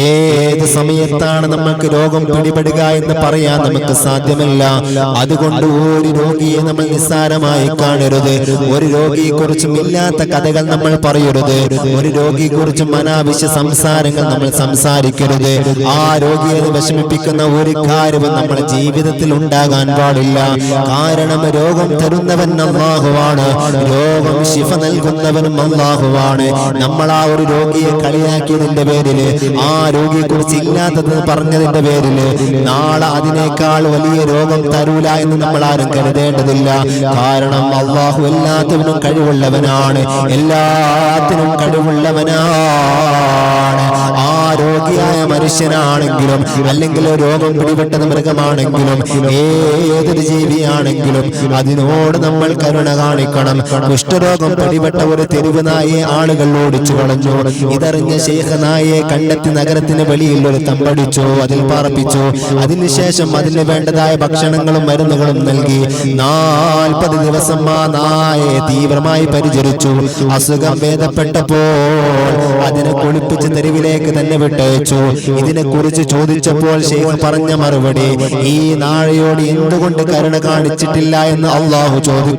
ഏത് സമയത്താണ് നമുക്ക് രോഗം പിടിപെടുക എന്ന് പറയാൻ നമുക്ക് സാധ്യമല്ല. അതുകൊണ്ട് ഒരു രോഗിയെ നമ്മൾ നിസ്സാരമായി കാണരുത്. ഒരു രോഗിയെ കുറിച്ചും ഇല്ലാത്ത കഥകൾ നമ്മൾ പറയരുത്. ഒരു രോഗിയെ കുറിച്ചും അനാവശ്യ സംസാരങ്ങൾ നമ്മൾ സംസാരിക്കരുത്. ആ രോഗിയെ വിഷമിപ്പിക്കുന്ന ഒരു കാര്യവും നമ്മുടെ ജീവിതത്തിൽ ഉണ്ടാകാൻ പാടില്ല. കാരണം രോഗം തരുന്നവൻ അല്ലാഹുവാണ്, രോഗം ശിഫ നൽകുന്നവനും അല്ലാഹുവാണ്. നമ്മൾ ആ ഒരു രോഗിയെ കളിയാക്കിയതിന്റെ പേരില്, ആ രോഗിയെ കുറിച്ച് ഇല്ലാത്തത് പറഞ്ഞതിന്റെ പേരില് നാളെ അതിനേക്കാൾ വലിയ രോഗം തരൂല എന്ന് നമ്മൾ ആരും കരുതേണ്ടതില്ല. കാരണം അല്ലാഹു എല്ലാത്തിനും കഴിവുള്ളവനാണ്, എല്ലാത്തിനും കഴിവുള്ളവനാണ്. ആ രോഗിയായ മനുഷ്യനാണെങ്കിലും അല്ലെങ്കിൽ രോഗം പിടിപെട്ടത് മൃഗമാണെങ്കിലും ഏതൊരു ജീവിയാണെങ്കിലും അതിനോട് നമ്മൾ കരുണ കാണിക്കണം. കുഷ്ഠരോഗം പിടിപെട്ട ഒരു തെരുവ് നായെ ആളുകൾ ഓടിച്ചു കളഞ്ഞു. ഇതറിഞ്ഞ ശൈഖ് നായെ കണ്ടെത്തി നഗരത്തിന് വെളിയിൽ ഒരു തമ്പടിച്ചു, അതിൽ പാർപ്പിച്ചു. അതിനുശേഷം അതിന് വേണ്ടതായ ഭക്ഷണങ്ങളും മരുന്നുകളും നൽകി 40 ദിവസം ആ നായെ തീവ്രമായി പരിചരിച്ചു. അസുഖം ഭേദപ്പെട്ടപ്പോൾ അതിനെ കുളിപ്പിച്ച് തെരുവിലേക്ക് തന്നെ വിട്ടയച്ചു. ഇതിനെ കുറിച്ച് ചോദിച്ചപ്പോൾ ശൈഖ് പറഞ്ഞ മറുപടി, ഈ നായയോട് എന്തുകൊണ്ട് കരുണ കാണിച്ചിട്ടില്ല എന്ന് അല്ലാഹു ചോദിച്ചു.